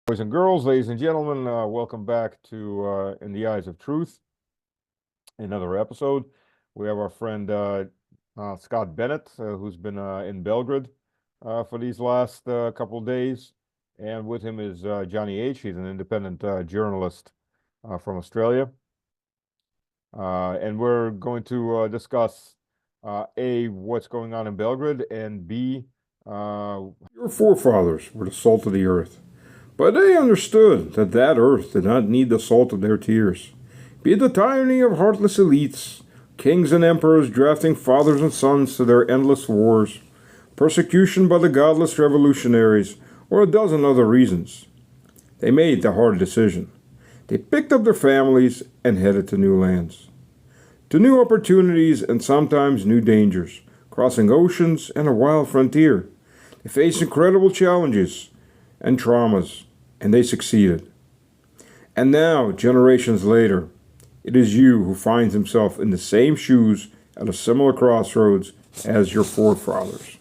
Boys and girls, ladies and gentlemen, welcome back to In the Eyes of Truth, another episode. We have our friend Scott Bennett, who's been in Belgrade for these last couple of days. And with him is Johnne H. He's an independent journalist from Australia. And we're going to discuss A, what's going on in Belgrade, and B, your forefathers were the salt of the earth. But they understood that that earth did not need the salt of their tears. Be it the tyranny of heartless elites, kings and emperors drafting fathers and sons to their endless wars, persecution by the godless revolutionaries, or a dozen other reasons. They made the hard decision. They picked up their families and headed to new lands. To new opportunities and sometimes new dangers, crossing oceans and a wild frontier. They faced incredible challenges and traumas, and they succeeded. And now, generations later, it is you who finds himself in the same shoes at a similar crossroads as your forefathers.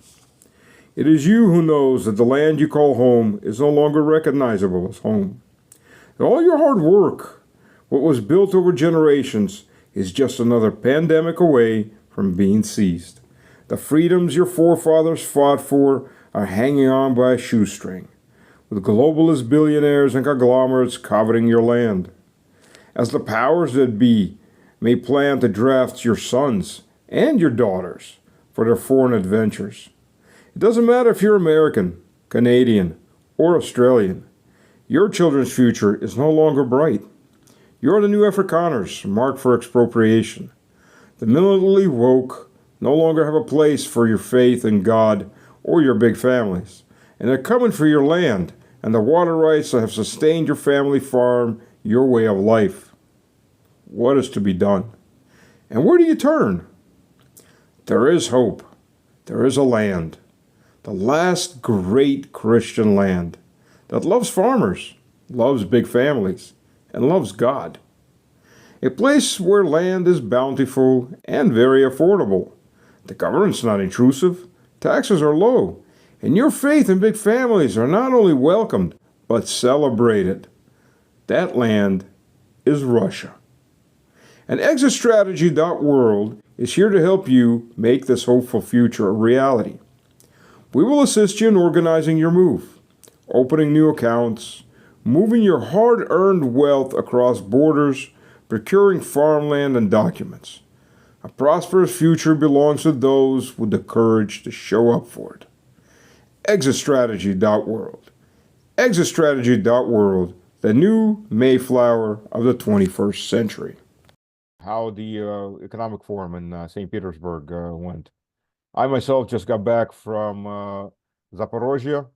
It is you who knows that the land you call home is no longer recognizable as home. That all your hard work, what was built over generations, is just another pandemic away from being seized. The freedoms your forefathers fought for are hanging on by a shoestring, with globalist billionaires and conglomerates coveting your land. As the powers that be may plan to draft your sons and your daughters for their foreign adventures. It doesn't matter if you're American, Canadian, or Australian. Your children's future is no longer bright. You're the new Afrikaners marked for expropriation. The militantly woke no longer have a place for your faith in God or your big families. And they're coming for your land and the water rights that have sustained your family farm, your way of life. What is to be done? And where do you turn? There is hope. There is a land. The last great Christian land that loves farmers, loves big families, and loves God. A place where land is bountiful and very affordable. The government's not intrusive. Taxes are low. And your faith and big families are not only welcomed, but celebrated. That land is Russia. And ExitStrategy.world is here to help you make this hopeful future a reality. We will assist you in organizing your move, opening new accounts, moving your hard-earned wealth across borders, procuring farmland and documents. A prosperous future belongs to those with the courage to show up for it. ExitStrategy.world. ExitStrategy.world, the new Mayflower of the 21st century. How the economic forum in St. Petersburg went. I myself just got back from Zaporozhye.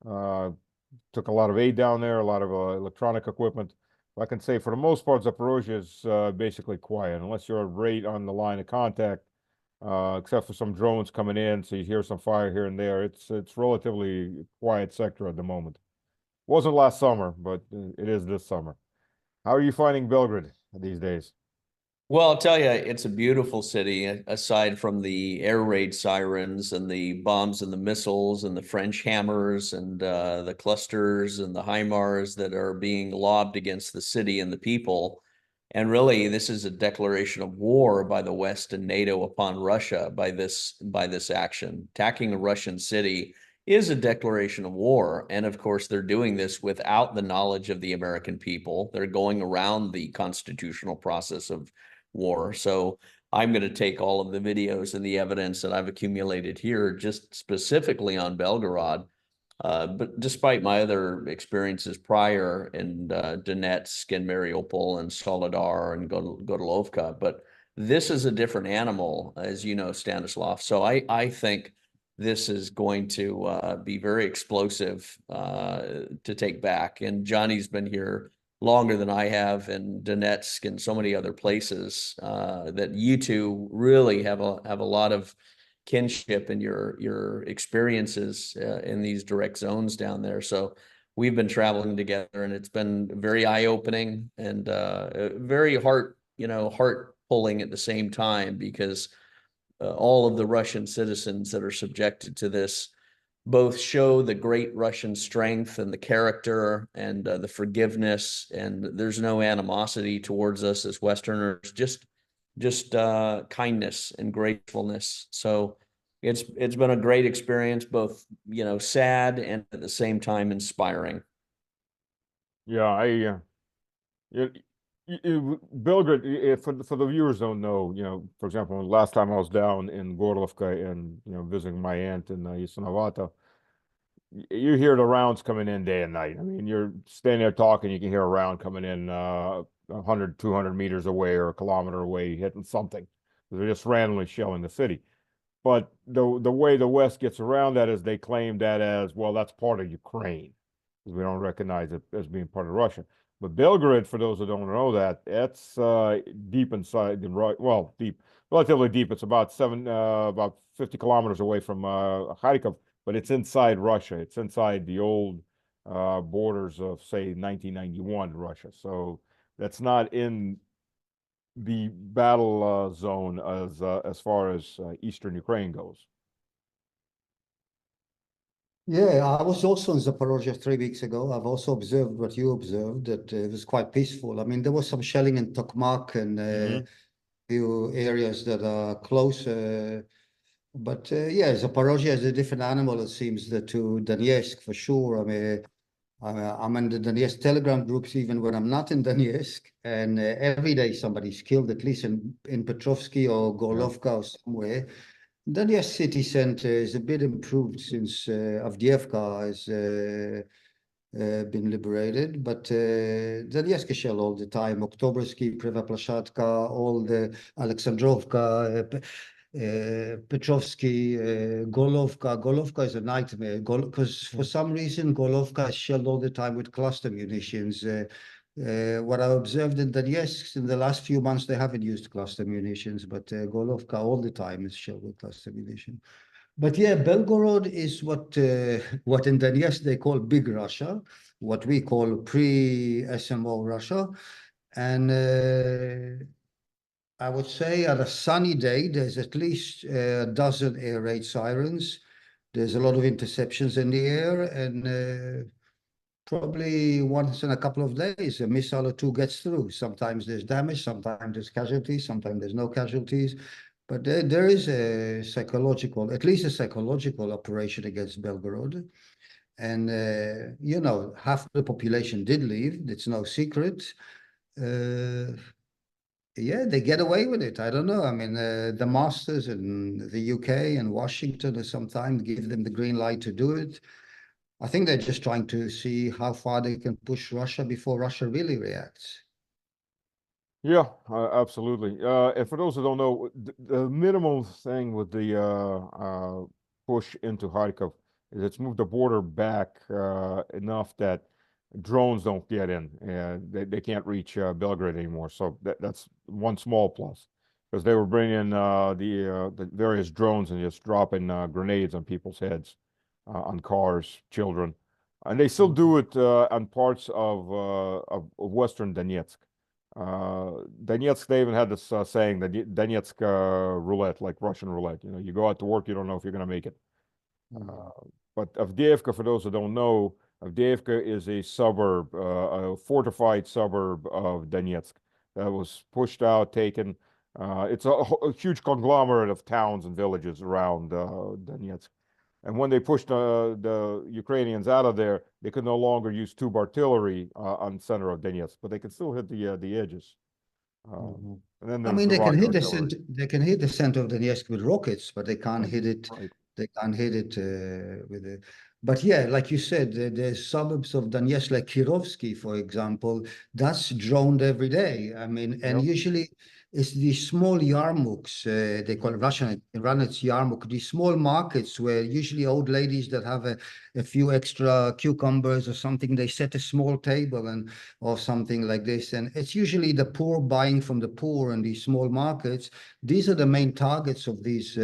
Took a lot of aid down there, a lot of electronic equipment. I can say for the most part, Zaporozhye is basically quiet, unless you're right on the line of contact. Except for some drones coming in, so you hear some fire here and there. It's relatively quiet sector at the moment. Wasn't last summer, but it is this summer. How are you finding Belgrade these days? Well, I'll tell you, it's a beautiful city, aside from the air raid sirens and the bombs and the missiles and the French hammers and the clusters and the HIMARS that are being lobbed against the city and the people. And really, this is a declaration of war by the West and NATO upon Russia by this action. Attacking a Russian city is a declaration of war. And of course, they're doing this without the knowledge of the American people. They're going around the constitutional process of war. So I'm going to take all of the videos and the evidence that I've accumulated here just specifically on Belgorod. But despite my other experiences prior in Donetsk and Mariupol and Soledar and Godolovka, but this is a different animal, as you know, Stanislav. So I think this is going to be very explosive to take back. And Johnny's been here longer than I have in Donetsk and so many other places that you two really have a lot of kinship and your experiences in these direct zones down there. So we've been traveling together, and it's been very eye-opening and very heart pulling at the same time, because all of the Russian citizens that are subjected to this both show the great Russian strength and the character and the forgiveness, and there's no animosity towards us as Westerners, just kindness and gratefulness. So it's been a great experience, both sad and at the same time inspiring. Yeah, it, Belgrade, for the viewers don't know, for example, last time I was down in Gorlovka and, visiting my aunt in Yasenovata, you hear the rounds coming in day and night. I mean, you're standing there talking, you can hear a round coming in 100, 200 meters away or a kilometer away, hitting something. They're just randomly shelling the city. But the way the West gets around that is they claim that as, well, that's part of Ukraine, because we don't recognize it as being part of Russia. But Belgrade, for those who don't know that, it's deep inside well, deep, relatively deep. It's about 50 kilometers away from Kharkov, but it's inside Russia. It's inside the old borders of, say, 1991 Russia. So that's not in the battle zone as far as eastern Ukraine goes. Yeah, I was also in Zaporozhye 3 weeks ago. I've also observed what you observed, that it was quite peaceful. I mean, there was some shelling in Tokmak and Hmm. few areas that are close. But yeah, Zaporozhye is a different animal, it seems, to Donetsk for sure. I mean, I'm in the Donetsk Telegram groups even when I'm not in Donetsk, and every day somebody's killed, at least in Petrovsky or Yeah. Gorlovka or somewhere. Donetsk city center is a bit improved since Avdiivka has been liberated, but Donetsk is shelled all the time. Oktobersky, Preva all the Alexandrovka, Petrovsky, Golovka. Golovka is a nightmare because for some reason Golovka is shelled all the time with cluster munitions. What I observed in Donetsk in the last few months, they haven't used cluster munitions, but Golovka all the time is shelled with cluster munition. But yeah, Belgorod is what in Donetsk they call Big Russia, what we call pre-SMO Russia, and I would say on a sunny day, there's at least a dozen air raid sirens. There's a lot of interceptions in the air, and probably once in a couple of days, a missile or two gets through. Sometimes there's damage, sometimes there's casualties, sometimes there's no casualties. But there is a psychological, at least a psychological operation against Belgorod. And, half the population did leave. It's no secret. Uh, yeah, they get away with it. I don't know. I mean, the masters in the UK and Washington sometimes give them the green light to do it. I think they're just trying to see how far they can push Russia before Russia really reacts. Yeah, absolutely. And for those who don't know, the minimum thing with the push into Kharkov is it's moved the border back enough that drones don't get in, and they can't reach Belgrade anymore. So that's one small plus, because they were bringing the various drones and just dropping grenades on people's heads, on cars, children, and they still do it on parts of Western Donetsk. Donetsk, they even had this saying that Donetsk roulette, like Russian roulette. You go out to work, you don't know if you're going to make it. Uh, but Avdiivka, for those who don't know, Avdiivka is a suburb, a fortified suburb of Donetsk that was pushed out, taken. It's a huge conglomerate of towns and villages around Donetsk. And when they pushed the Ukrainians out of there, they could no longer use tube artillery on the center of Donetsk, but they could still hit the edges. Mhm. And then I there's mean, the they can rocket hit the artillery. center. They can hit the center of Donetsk with rockets, but they can't Right, hit it. right. They can't hit it with it. But yeah, like you said, there's suburbs of Donetsk, like Kirovsky, for example, that's droned every day. I mean, and Yep. usually it's these small yarmuks. They call it Russian. In Russian, it's yarmuk. These small markets where usually old ladies that have a few extra cucumbers or something, they set a small table and or something like this. And it's usually the poor buying from the poor in these small markets. These are the main targets of these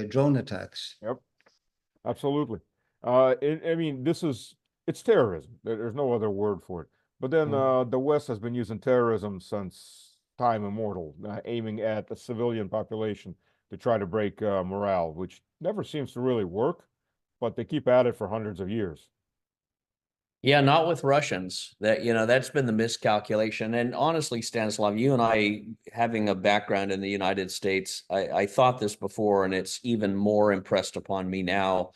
drone attacks. Yep. Absolutely. I mean, it's terrorism. There's no other word for it. But then Mm. the West has been using terrorism since time immemorial, aiming at the civilian population to try to break morale, which never seems to really work. but they keep at it for hundreds of years. Yeah, not with Russians. That's been the miscalculation. And honestly, Stanislav, you and I, having a background in the United States, I thought this before, and it's even more impressed upon me now.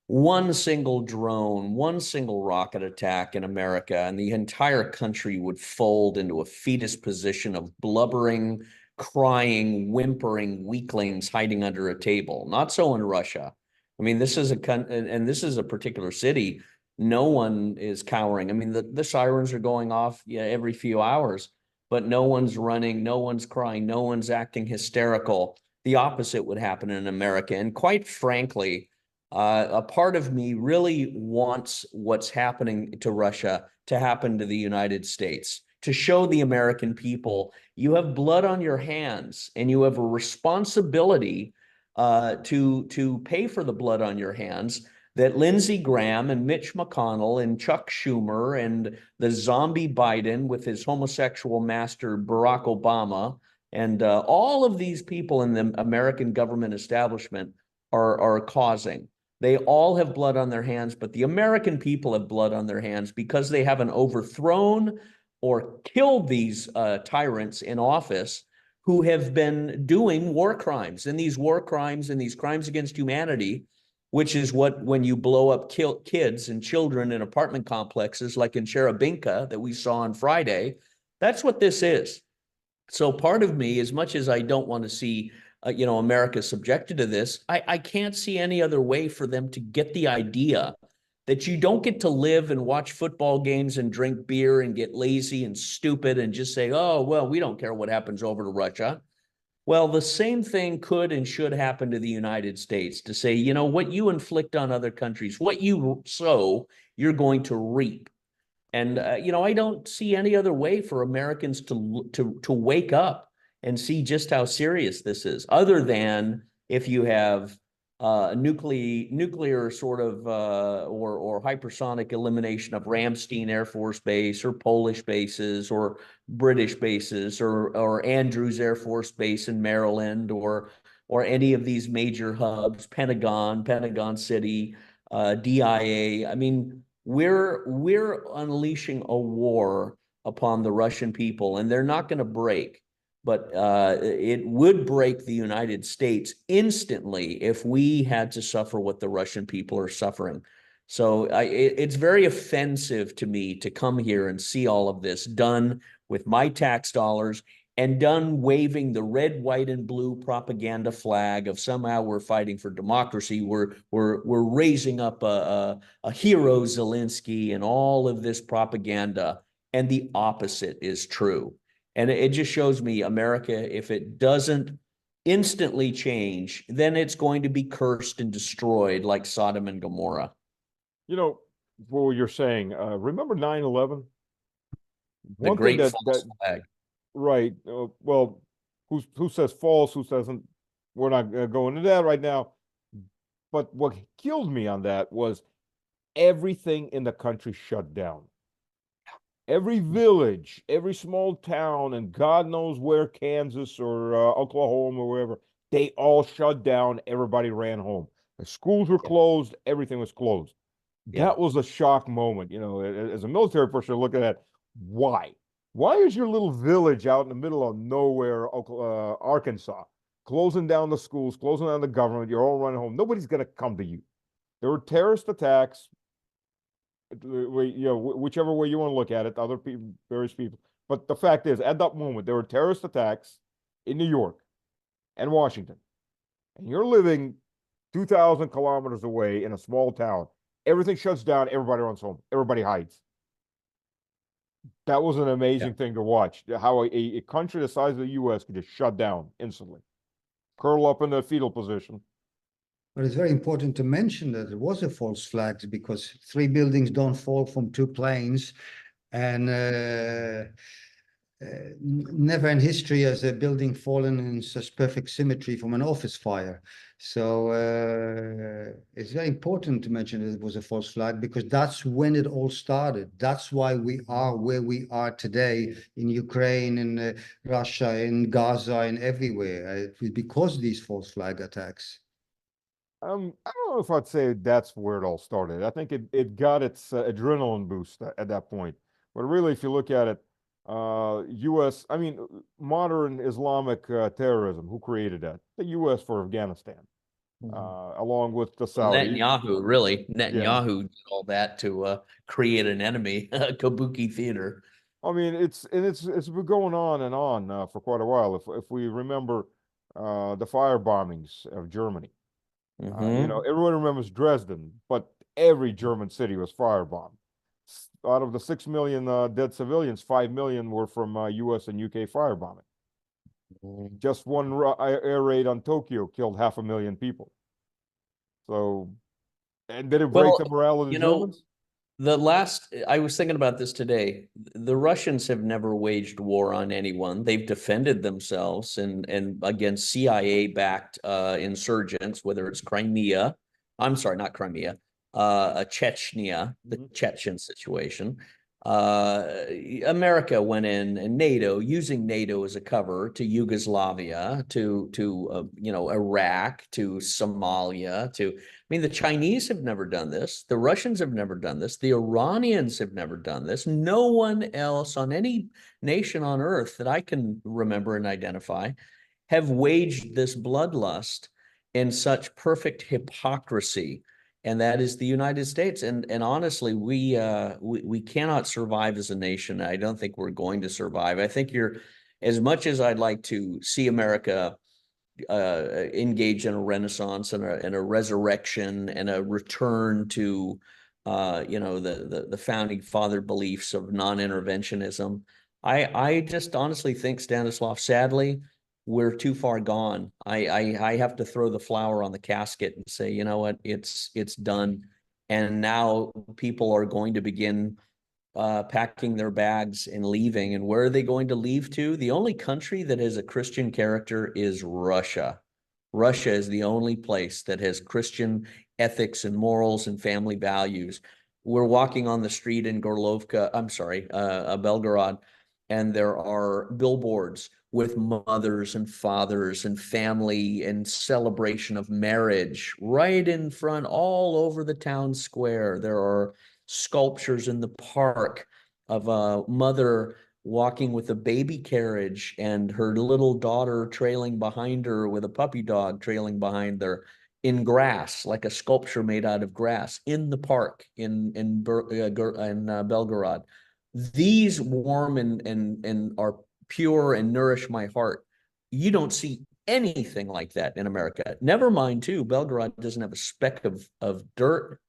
One single drone, one single rocket attack in America, and the entire country would fold into a fetus position of blubbering, crying, whimpering weaklings hiding under a table. Not so in Russia. I mean, this is this is a particular city. No one is cowering. I mean, the sirens are going off, yeah, every few hours, but no one's running, no one's crying, no one's acting hysterical. The opposite would happen in America. And quite frankly, a part of me really wants what's happening to Russia to happen to the United States, to show the American people you have blood on your hands and you have a responsibility to pay for the blood on your hands that Lindsey Graham and Mitch McConnell and Chuck Schumer and the zombie Biden with his homosexual master Barack Obama and all of these people in the American government establishment are causing. They all have blood on their hands, but the American people have blood on their hands because they haven't overthrown or killed these tyrants in office who have been doing war crimes. And these war crimes and these crimes against humanity, which is what, when you blow up kids and children in apartment complexes like in Cherubinka that we saw on Friday, that's what this is. So part of me, as much as I don't want to see America subjected to this, I can't see any other way for them to get the idea that you don't get to live and watch football games and drink beer and get lazy and stupid and just say, oh, well, we don't care what happens over to Russia. Well, the same thing could and should happen to the United States, to say, what you inflict on other countries, what you sow, you're going to reap. And I don't see any other way for Americans to wake up and see just how serious this is, other than if you have nuclear sort of or hypersonic elimination of Ramstein Air Force Base or Polish bases or British bases or Andrews Air Force Base in Maryland or any of these major hubs, Pentagon City, DIA. I mean, we're unleashing a war upon the Russian people, and they're not going to break. But it would break the United States instantly if we had to suffer what the Russian people are suffering. So it's very offensive to me to come here and see all of this done with my tax dollars and done waving the red, white, and blue propaganda flag of somehow we're fighting for democracy. We're raising up a hero Zelensky and all of this propaganda, and the opposite is true. And it just shows me America, if it doesn't instantly change, then it's going to be cursed and destroyed like Sodom and Gomorrah. What you're saying, remember 9/11? The great false flag. Right. Well, who says false, who doesn't? We're not going into that right now. But what killed me on that was everything in the country shut down. Every village, every small town, and God knows where, Kansas or Oklahoma or wherever, they all shut down. Everybody ran home. The schools were closed. Everything was closed. That was a shock moment. As a military person, looking at why. Why is your little village out in the middle of nowhere, Arkansas, closing down the schools, closing down the government? You're all running home. Nobody's going to come to you. There were terrorist attacks. Whichever way you want to look at it, other people, various people. But the fact is, at that moment, there were terrorist attacks in New York and Washington. And you're living 2,000 kilometers away in a small town. Everything shuts down. Everybody runs home. Everybody hides. That was an amazing thing to watch. How a country the size of the U.S. could just shut down instantly. Curl up in the fetal position. But it's very important to mention that it was a false flag, because 3 buildings don't fall from 2 planes, and never in history has a building fallen in such perfect symmetry from an office fire. So it's very important to mention that it was a false flag, because that's when it all started. That's why we are where we are today in Ukraine, in Russia, in Gaza, and everywhere. It was because of these false flag attacks. I don't know if I'd say that's where it all started. I think it got its adrenaline boost at that point. But really, if you look at it, U.S. I mean, modern Islamic terrorism. Who created that? The U.S. for Afghanistan, Mhm. along with the Well, Saudis. Netanyahu, really, Yeah, Netanyahu did all that to create an enemy, Kabuki theater. I mean, it's been going on and on for quite a while. If we remember the fire bombings of Germany. Hmm. Everyone remembers Dresden, but every German city was firebombed. Out of the 6 million dead civilians, 5 million were from US and UK firebombing. Just one air raid on Tokyo killed 500,000 people. So, and did it break Well, the morale of the you know, Germans? I was thinking about this today. The Russians have never waged war on anyone. They've defended themselves and against CIA-backed insurgents, whether it's Crimea, I'm sorry, not Crimea, Chechnya, the Mhm. Chechen situation. Uh, America went in and NATO, using NATO as a cover to Yugoslavia, to Iraq, to Somalia, to I mean, the Chinese have never done this. The Russians have never done this. The Iranians have never done this. No one else on any nation on earth that I can remember and identify have waged this bloodlust in such perfect hypocrisy. And that is the United States. And honestly, we cannot survive as a nation. I don't think we're going to survive. I think you're as much as I'd like to see America engage in a renaissance and a resurrection and a return to the founding father beliefs of non-interventionism. I just honestly think, Stanislav, sadly, we're too far gone. I have to throw the flower on the casket and say, you know what, it's done. And now people are going to begin packing their bags and leaving. And where are they going to leave to? The only country that has a Christian character is Russia. Russia is the only place that has Christian ethics and morals and family values. We're walking on the street in Belgorod, and there are billboards with mothers and fathers and family and celebration of marriage right in front, all over the town square. There are sculptures in the park of a mother walking with a baby carriage and her little daughter trailing behind her with a puppy dog trailing behind her in grass, like a sculpture made out of grass in the park in Belgorod. These warm and are pure and nourish my heart. You don't see anything like that in America. Never mind, too, Belgorod doesn't have a speck of dirt,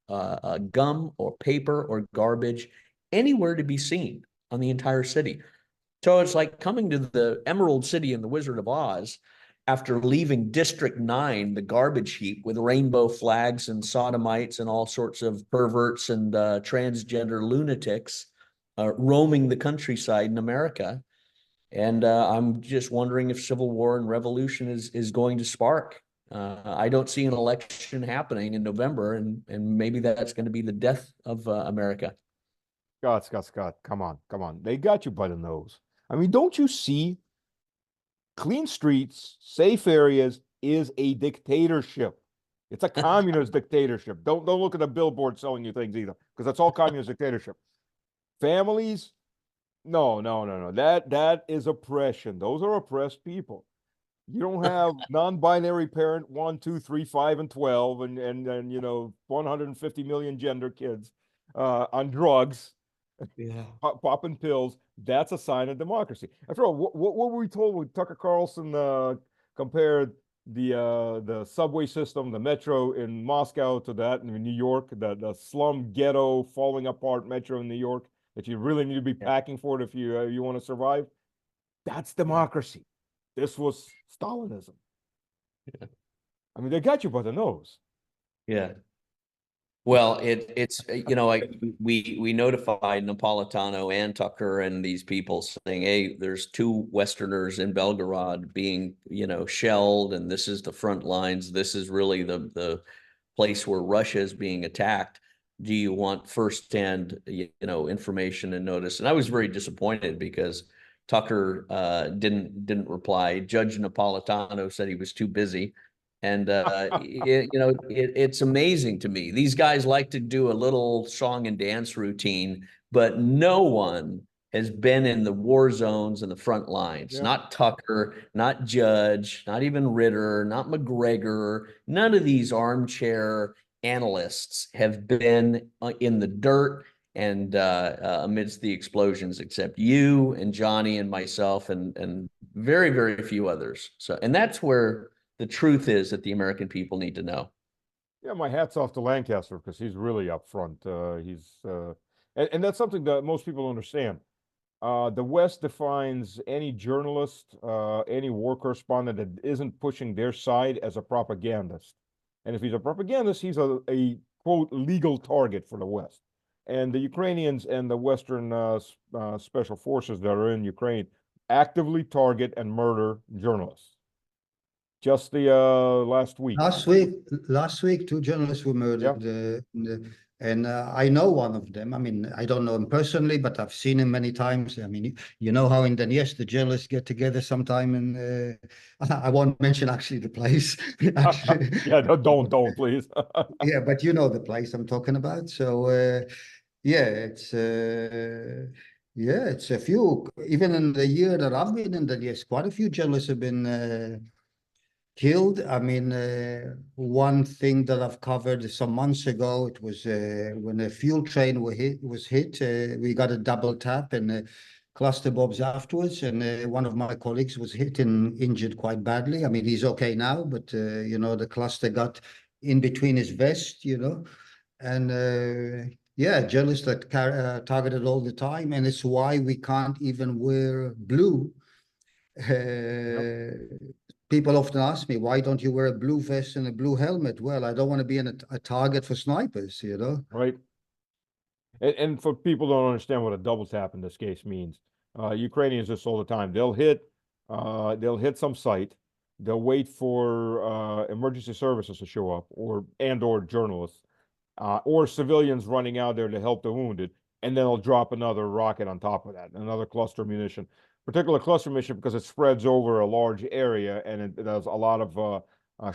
gum, or paper or garbage anywhere to be seen on the entire city. So it's like coming to the Emerald City in The Wizard of Oz after leaving District 9, the garbage heap with rainbow flags and sodomites and all sorts of perverts and transgender lunatics roaming the countryside in America. And I'm just wondering if civil war and revolution is going to spark. I don't see an election happening in November, and maybe that's going to be the death of America. Scott, come on, come on. They got you by the nose. I mean, don't you see clean streets, safe areas is a dictatorship. It's a communist dictatorship. Don't look at the billboard selling you things either, because that's all communist dictatorship. Families, no, no, no, no. That is oppression. Those are oppressed people. You don't have non-binary parent 1, 2, 3, 5, and 12, and 150 million gender kids on drugs, Yeah. popping pills. That's a sign of democracy. After all, what were we told when Tucker Carlson compared the subway system, the metro in Moscow to that in New York, the slum ghetto falling apart metro in New York that you really need to be Yeah. packing for it if you want to survive? That's Yeah. democracy. This was Stalinism. I mean, they got you by the nose. Yeah. Well, it's we notified Napolitano and Tucker and these people saying, hey, there's two Westerners in Belgorod being shelled, and this is the front lines. This is really the place where Russia is being attacked. Do you want firsthand information and notice? And I was very disappointed because Tucker didn't reply. Judge Napolitano said he was too busy. And it's amazing to me. These guys like to do a little song and dance routine, but no one has been in the war zones and the front lines. Yeah. Not Tucker, not Judge, not even Ritter, not McGregor. None of these armchair analysts have been in the dirt and amidst the explosions, except you and Johnny and myself and very, very few others. So, and that's where the truth is that the American people need to know. Yeah, my hat's off to Lancaster because he's really up front. And that's something that most people don't understand. The West defines any journalist, any war correspondent that isn't pushing their side as a propagandist. And if he's a propagandist, he's a quote legal target for the West. And the Ukrainians and the Western special forces that are in Ukraine actively target and murder journalists. Just the last week. Last week, two journalists were Yeah. murdered, and I know one of them. I mean, I don't know him personally, but I've seen him many times. I mean, you know how in Donetsk the journalists get together sometime, and I won't mention actually the place. Actually, Yeah, don't please. yeah, but you know the place I'm talking about. So yeah, it's a few. Even in the year that I've been in Donetsk, quite a few journalists have been killed. I mean, one thing that I've covered some months ago, it was when a fuel train was hit. We got a double tap and cluster bombs afterwards, and one of my colleagues was hit and injured quite badly. I mean, he's okay now, but you know, the cluster got in between his vest, you know, and yeah, journalists are targeted all the time, and it's why we can't even wear blue. Yep. People often ask me, why don't you wear a blue vest and a blue helmet? Well, I don't want to be a target for snipers, you know? Right. And for people who don't understand what a double tap in this case means, Ukrainians do this all the time. They'll hit some site, they'll wait for emergency services to show up, or journalists, or civilians running out there to help the wounded, and then they'll drop another rocket on top of that, another cluster munition. Particular cluster munition because it spreads over a large area and it does a lot of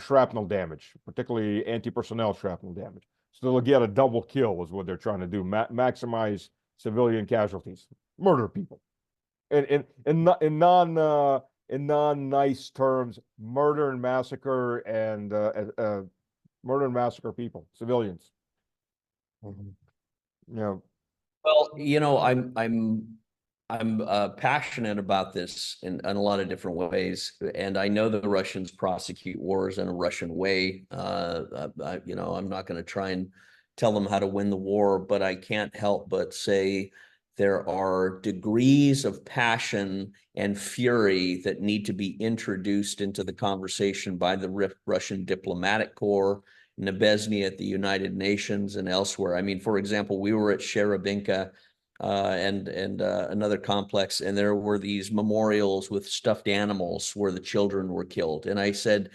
shrapnel damage, particularly anti-personnel shrapnel damage. So they'll get a double kill is what they're trying to do, maximize civilian casualties, murder people. And in non-nice terms, murder and massacre people, civilians. Mhm. You know, Well, I'm passionate about this in a lot of different ways, and I know the Russians prosecute wars in a Russian way. I'm not going to try and tell them how to win the war, but I can't help but say there are degrees of passion and fury that need to be introduced into the conversation by the Russian diplomatic corps, Nebezhny at the United Nations and elsewhere. I mean, for example, we were at Sherebinka and another complex, and there were these memorials with stuffed animals where the children were killed. And I said,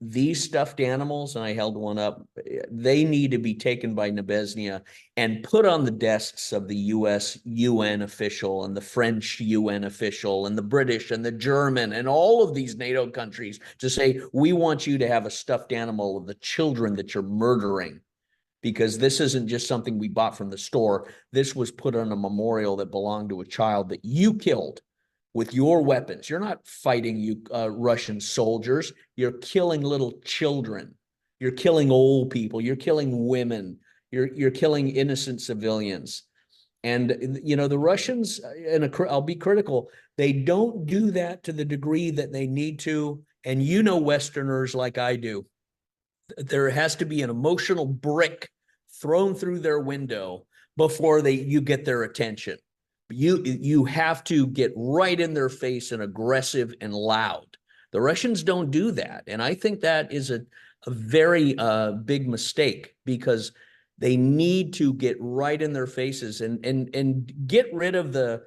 these stuffed animals, and I held one up, they need to be taken by Nebezhny and put on the desks of the US UN official and the French UN official and the British and the German and all of these NATO countries to say, we want you to have a stuffed animal of the children that you're murdering, because this isn't just something we bought from the store. This was put on a memorial that belonged to a child that you killed with your weapons. You're not fighting Russian soldiers. You're killing little children. You're killing old people. You're killing women. You're killing innocent civilians. And the Russians, and I'll be critical, they don't do that to the degree that they need to. And Westerners like I do, there has to be an emotional brick thrown through their window before you get their attention. You have to get right in their face and aggressive and loud. The Russians don't do that, and I think that is a very big mistake, because they need to get right in their faces and get rid of the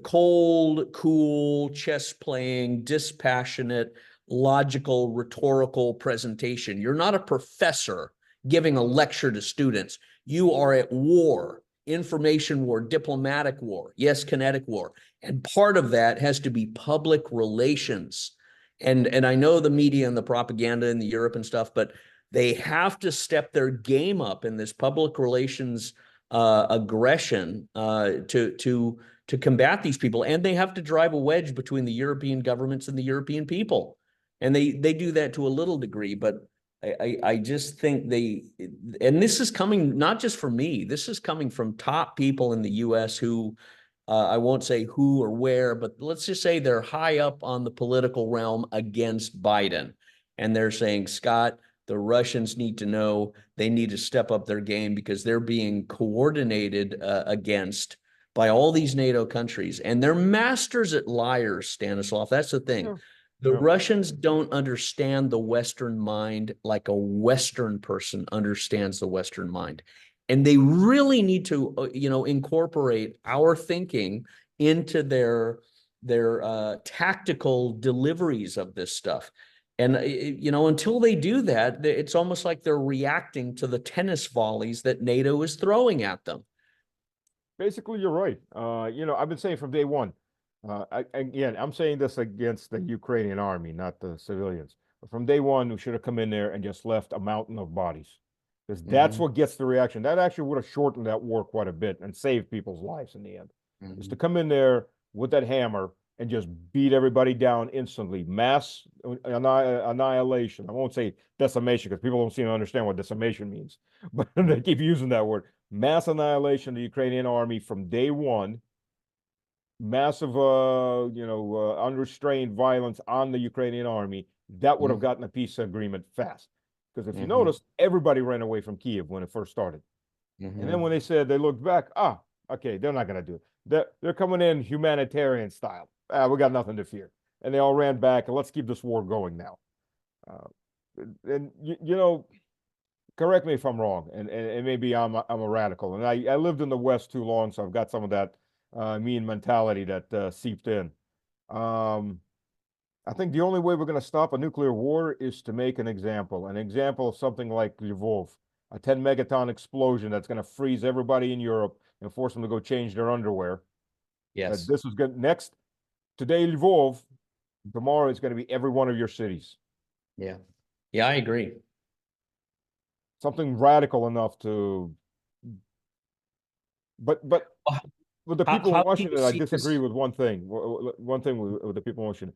cold, cool, chess playing, dispassionate, logical, rhetorical presentation. You're not a professor giving a lecture to students. You are at war. Information war, diplomatic war, yes, kinetic war. And part of that has to be public relations. and I know the media and the propaganda in the Europe and stuff, but they have to step their game up in this public relations aggression to combat these people, and they have to drive a wedge between the European governments and the European people, and they do that to a little degree, but I just think and this is coming not just from me, this is coming from top people in the U.S. who I won't say who or where, but let's just say they're high up on the political realm against Biden. And they're saying, Scott, the Russians need to know they need to step up their game because they're being coordinated against by all these NATO countries. And they're masters at liars, Stanislav. That's the thing. Yeah. The Yeah. Russians don't understand the Western mind like a Western person understands the Western mind. And they really need to, incorporate our thinking into their tactical deliveries of this stuff. And, until they do that, it's almost like they're reacting to the tennis volleys that NATO is throwing at them. Basically, you're right. I've been saying from day one. Again, I'm saying this against the Ukrainian army, not the civilians. But from day one, we should have come in there and just left a mountain of bodies, because that's what gets the reaction. That actually would have shortened that war quite a bit and saved people's lives in the end. Is to come in there with that hammer and just beat everybody down instantly. Mass annihilation. I won't say decimation because people don't seem to understand what decimation means, but they keep using that word. Mass annihilation of the Ukrainian army from day one. Massive, unrestrained violence on the Ukrainian army. That would have gotten a peace agreement fast. Because if you notice, everybody ran away from Kiev when it first started. And then when they said they looked back, okay, they're not going to do it. They're coming in humanitarian style. We got nothing to fear. And they all ran back, and let's keep this war going now. Correct me if I'm wrong, and maybe I'm a radical. And I lived in the West too long, so I've got some of that mean mentality that seeped in. I think the only way we're going to stop a nuclear war is to make an example of something like Lvov, a 10 megaton explosion that's going to freeze everybody in Europe and force them to go change their underwear. Yes. This is good. Next, today Lvov, tomorrow it's going to be every one of your cities. Yeah. Yeah, I agree. Something radical enough to, but with the people in Washington, I disagree with one thing. One thing with the people in Washington,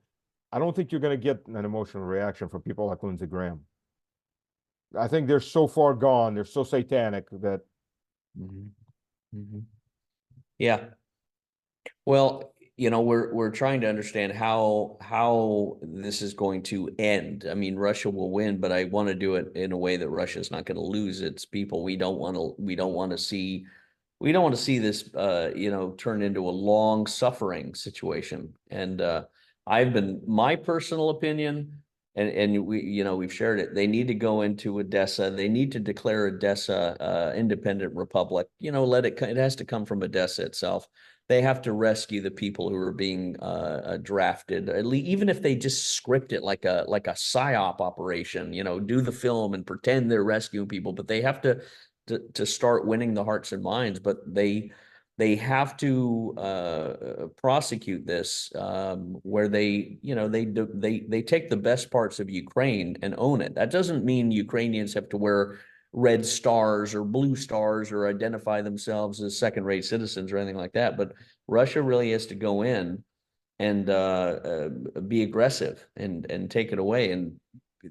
I don't think you're going to get an emotional reaction from people like Lindsey Graham. I think they're so far gone, they're so satanic that. Yeah. Well, we're trying to understand how this is going to end. I mean, Russia will win, but I want to do it in a way that Russia's not going to lose its people. We don't want to see this turn into a long suffering situation. And my personal opinion, and we've shared it, they need to go into Odessa. They need to declare Odessa independent republic. It has to come from Odessa itself. They have to rescue the people who are being drafted, at least, even if they just script it like a psyop operation, do the film and pretend they're rescuing people, but they have to start winning the hearts and minds. But they have to prosecute this where they take the best parts of Ukraine and own it. That doesn't mean Ukrainians have to wear red stars or blue stars or identify themselves as second-rate citizens or anything like that. But Russia really has to go in and be aggressive and take it away. And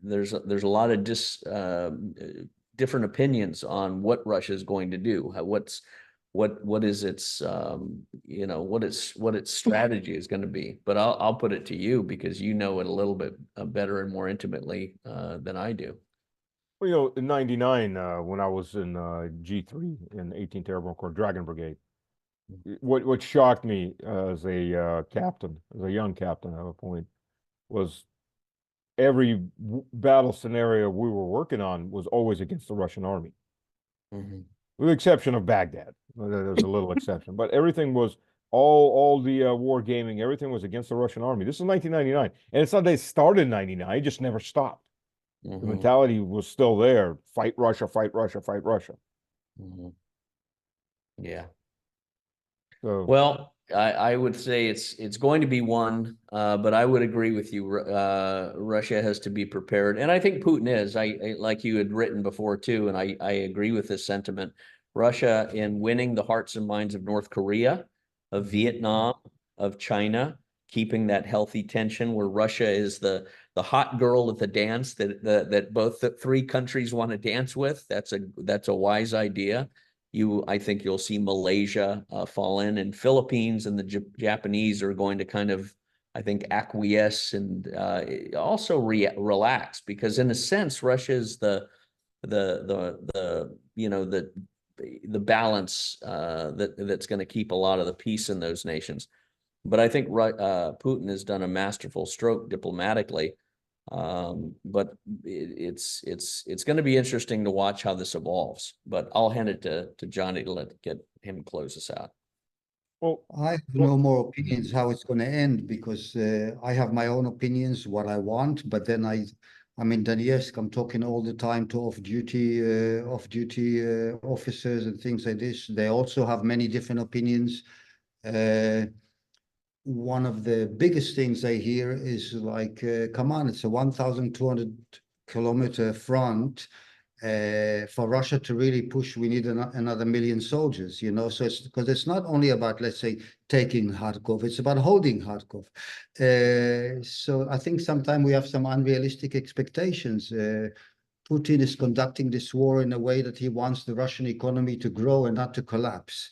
there's a lot of different opinions on what Russia is going to do. What is its what its strategy is going to be. But I'll put it to you because you know it a little bit better and more intimately than I do. Well, in '99, when I was in G3 in 18th Airborne Corps Dragon Brigade, what shocked me as a captain, as a young captain at a point, was every battle scenario we were working on was always against the Russian army, with the exception of Baghdad. There's a little exception, but everything was all the war gaming. Everything was against the Russian army. This is 1999, and it's not they started in '99; it just never stopped. The mentality was still there. Fight Russia, fight Russia, fight Russia. Yeah. So, well, I would say it's going to be one, but I would agree with you. Russia has to be prepared, and I think Putin is. Like you had written before too, and I agree with this sentiment. Russia in winning the hearts and minds of North Korea, of Vietnam, of China, keeping that healthy tension where Russia is the hot girl at the dance that both the three countries want to dance with. That's a wise idea. I think you'll see Malaysia fall in, and Philippines and the Japanese are going to kind of, I think, acquiesce and also relax, because in a sense, Russia is the balance that's going to keep a lot of the peace in those nations. But I think Putin has done a masterful stroke diplomatically. But it's going to be interesting to watch how this evolves. But I'll hand it to Johnny to get him close us out. Well, I have no more opinions how it's going to end because I have my own opinions, what I want, but then I'm in Donetsk. I'm talking all the time to off-duty officers and things like this. They also have many different opinions. Uh, One of the biggest things I hear is like, come on, it's a 1,200-kilometer front. For Russia to really push, we need another million soldiers, you know. So it's because it's not only about, let's say, taking Kharkov, it's about holding Kharkov. So I think sometimes we have some unrealistic expectations. Putin is conducting this war in a way that he wants the Russian economy to grow and not to collapse.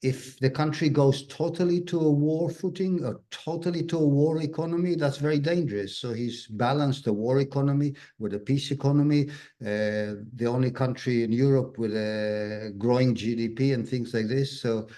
If the country goes totally to a war footing or totally to a war economy, that's very dangerous. So he's balanced the war economy with a peace economy. The only country in Europe with a growing GDP and things like this. So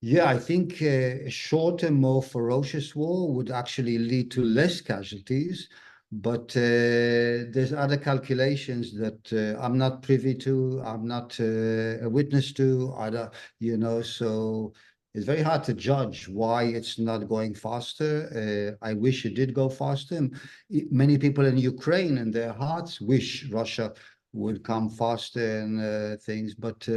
yeah, I think a shorter, more ferocious war would actually lead to less casualties. But there's other calculations that I'm not privy to, I'm not a witness to, either, you know, so it's very hard to judge why it's not going faster. I wish it did go faster. Many people in Ukraine in their hearts wish Russia would come faster and things, but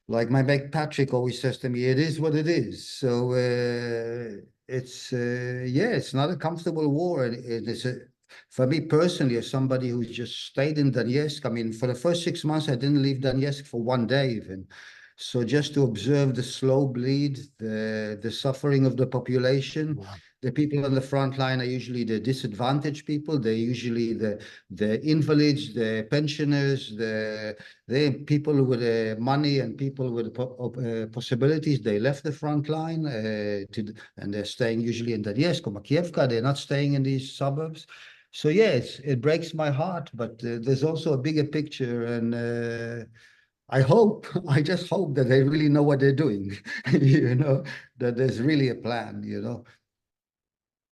like my mate Patrick always says to me, it is what it is. So it's yeah, it's not a comfortable war. It's for me personally, as somebody who's just stayed in Donetsk. I mean, for the first 6 months, I didn't leave Donetsk for one day even. So just to observe the slow bleed, the suffering of the population. The people on the front line are usually the disadvantaged people. They're usually the invalids, the pensioners, the people with money and people with possibilities. They left the front line and they're staying usually in Donetsk or Makiivka. They're not staying in these suburbs. So yeah, it breaks my heart, but there's also a bigger picture, and I hope, I just hope that they really know what they're doing, you know, that there's really a plan, you know.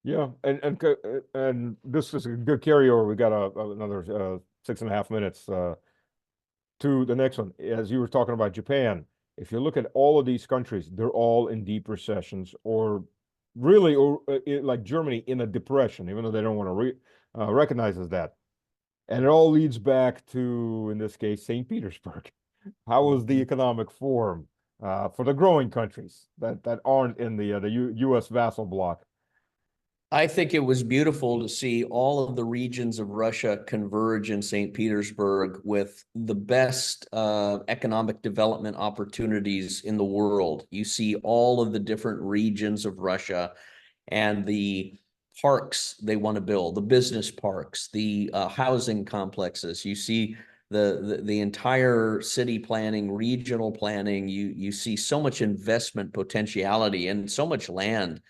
yeah, and this is a good carryover. We got another 6.5 minutes to the next one. As you were talking about Japan, if you look at all of these countries, they're all in deep recessions, or really, or like Germany in a depression, even though they don't want to recognize as that. And it all leads back to, in this case, St. Petersburg. How was the economic forum for the growing countries that aren't in the U.S. vassal bloc? I think it was beautiful to see all of the regions of Russia converge in St. Petersburg with the best economic development opportunities in the world. You see all of the different regions of Russia and the parks they want to build, the business parks, the housing complexes. You see the entire city planning, regional planning. You see so much investment potentiality and so much land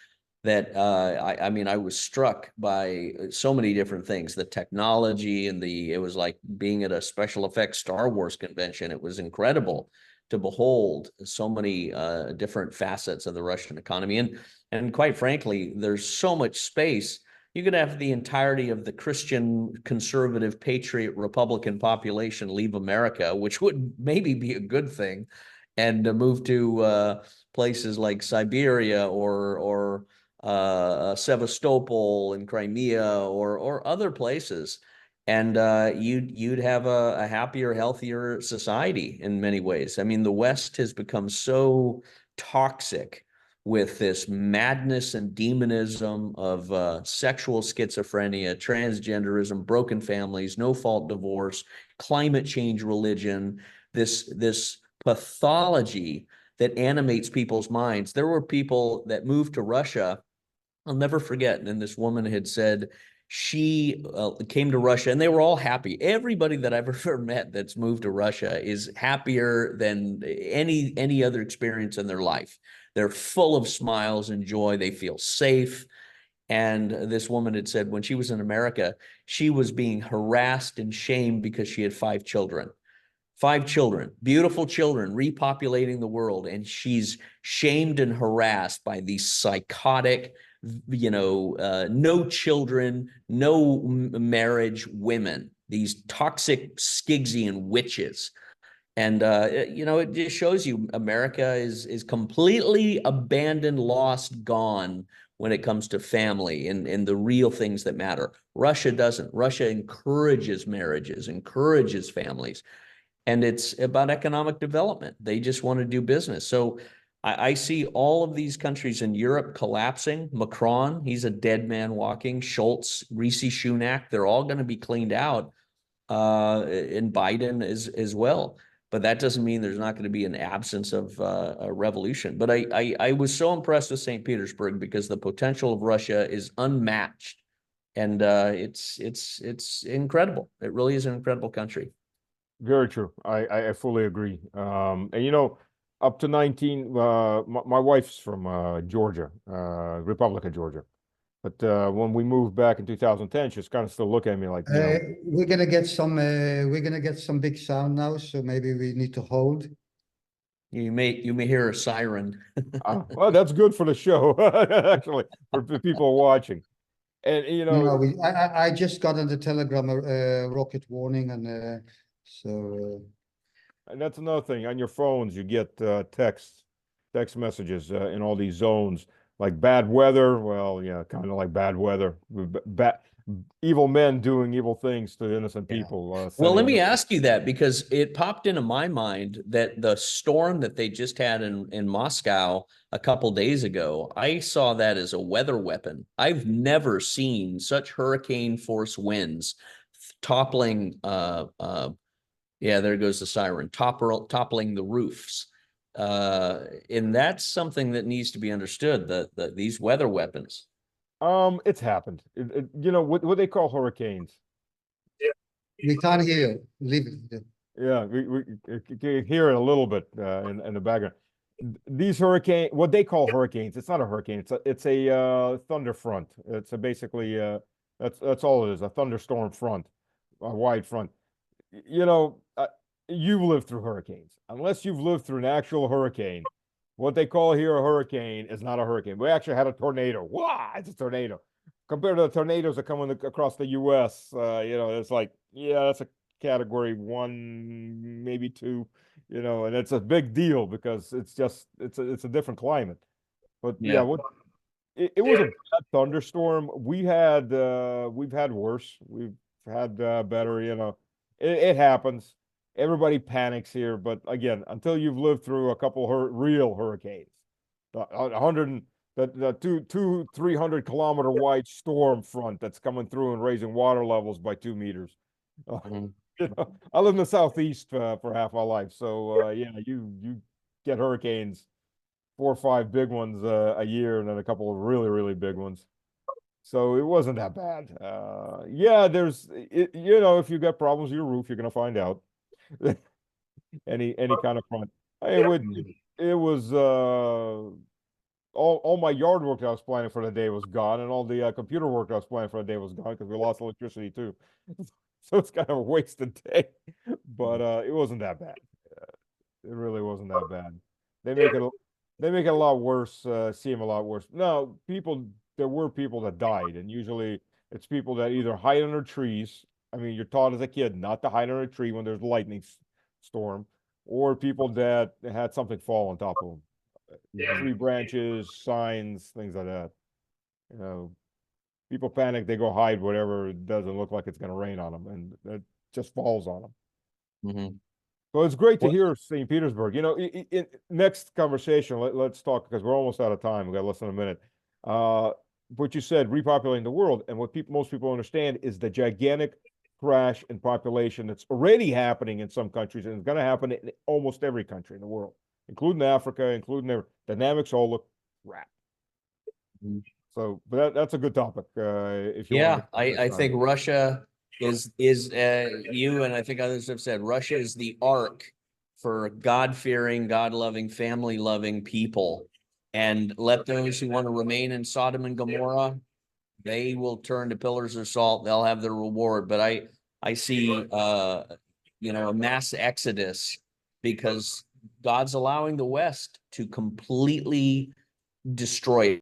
that I mean, I was struck by so many different things, the technology and it was like being at a special effects Star Wars convention. It was incredible to behold so many different facets of the Russian economy. And quite frankly, there's so much space. You could have the entirety of the Christian, conservative, patriot, Republican population leave America, which would maybe be a good thing, and move to places like Siberia or Sevastopol in Crimea or other places. and you'd have a happier, healthier society in many ways. I mean, the West has become so toxic with this madness and demonism of sexual schizophrenia, transgenderism, broken families, no-fault divorce, climate change religion, this pathology that animates people's minds. There were people that moved to Russia. I'll never forget. And this woman had said she came to Russia and they were all happy. Everybody that I've ever met that's moved to Russia is happier than any other experience in their life. They're full of smiles and joy. They feel safe. And this woman had said when she was in America, she was being harassed and shamed because she had 5 children. 5 children, beautiful children, repopulating the world. And she's shamed and harassed by these psychotic, no children, no marriage women, these toxic Skigsian witches. And it just shows you America is completely abandoned, lost, gone when it comes to family and the real things that matter. Russia doesn't. Russia encourages marriages, encourages families, and it's about economic development. They just want to do business. So I see all of these countries in Europe collapsing. Macron, he's a dead man walking. Schultz, Rishi Sunak, they're all going to be cleaned out, and Biden as well. But that doesn't mean there's not going to be an absence of a revolution. But I was so impressed with St. Petersburg because the potential of Russia is unmatched, and it's incredible. It really is an incredible country. Very true. I fully agree. And up to 19, my wife's from Georgia, Republic of Georgia. But when we moved back in 2010, she was kind of still looking at me like, We're gonna get some big sound now, so maybe we need to hold. You may hear a siren. well, that's good for the show, actually, for people watching. And No, I just got on the Telegram rocket warning, and so. And that's another thing. On your phones, you get text messages in all these zones, like bad weather. Well, yeah, kind of like bad weather. Evil men doing evil things to innocent Yeah. people. Well, let me ask you that because it popped into my mind that the storm that they just had in Moscow a couple days ago, I saw that as a weather weapon. I've never seen such hurricane force winds toppling yeah, there goes the siren, toppling the roofs. And that's something that needs to be understood, that these weather weapons. It's happened. What they call hurricanes. We can't hear you. Leave it. Yeah, we can hear it a little bit in the background. These what they call hurricanes, it's not a hurricane. It's a thunder front. It's basically that's all it is, a thunderstorm front, a wide front. You know, you've lived through hurricanes. Unless you've lived through an actual hurricane, what they call here a hurricane is not a hurricane. We actually had a tornado. Wow, it's a tornado. Compared to the tornadoes that come across the U.S., it's like, yeah, that's a category 1, maybe 2, and it's a big deal because it's a different climate. But yeah, it was a bad thunderstorm. We've had worse. We've had better. It happens. Everybody panics here, but again, until you've lived through a couple real hurricanes, the 300 kilometer wide storm front that's coming through and raising water levels by 2 meters. I live in the southeast for half my life, so yeah, you get hurricanes, 4 or 5 big ones a year, and then a couple of really really big ones. So it wasn't that bad. Yeah, if you got problems with your roof, you're gonna find out. Any kind of front. It was all my yard work that I was planning for the day was gone, and all the computer work that I was planning for the day was gone because we lost electricity too. So it's kind of a wasted day, but it wasn't that bad. It really wasn't that bad. They make it a lot worse, seem a lot worse. No, there were people that died, and usually it's people that either hide under trees. I mean, you're taught as a kid not to hide under a tree when there's lightning storm, or people that had something fall on top of them. Tree branches, signs, things like that. You know, people panic, they go hide whatever doesn't look like it's going to rain on them, and it just falls on them. Mhm. So it's great to Well, hear St. Petersburg. You know, next conversation, let's talk because we're almost out of time. We got less than a minute. What you said, repopulating the world, and what most people understand is the gigantic crash in population that's already happening in some countries, and it's going to happen in almost every country in the world, including Africa, including their dynamics all look crap. Mhm. So, but that's a good topic. If you want Yeah, to I think Russia is you and I think others have said Russia is the ark for God-fearing, God-loving, family-loving people. And let those who want to remain in Sodom and Gomorrah, they will turn to pillars of salt. They'll have their reward. But I see a mass exodus because God's allowing the West to completely destroy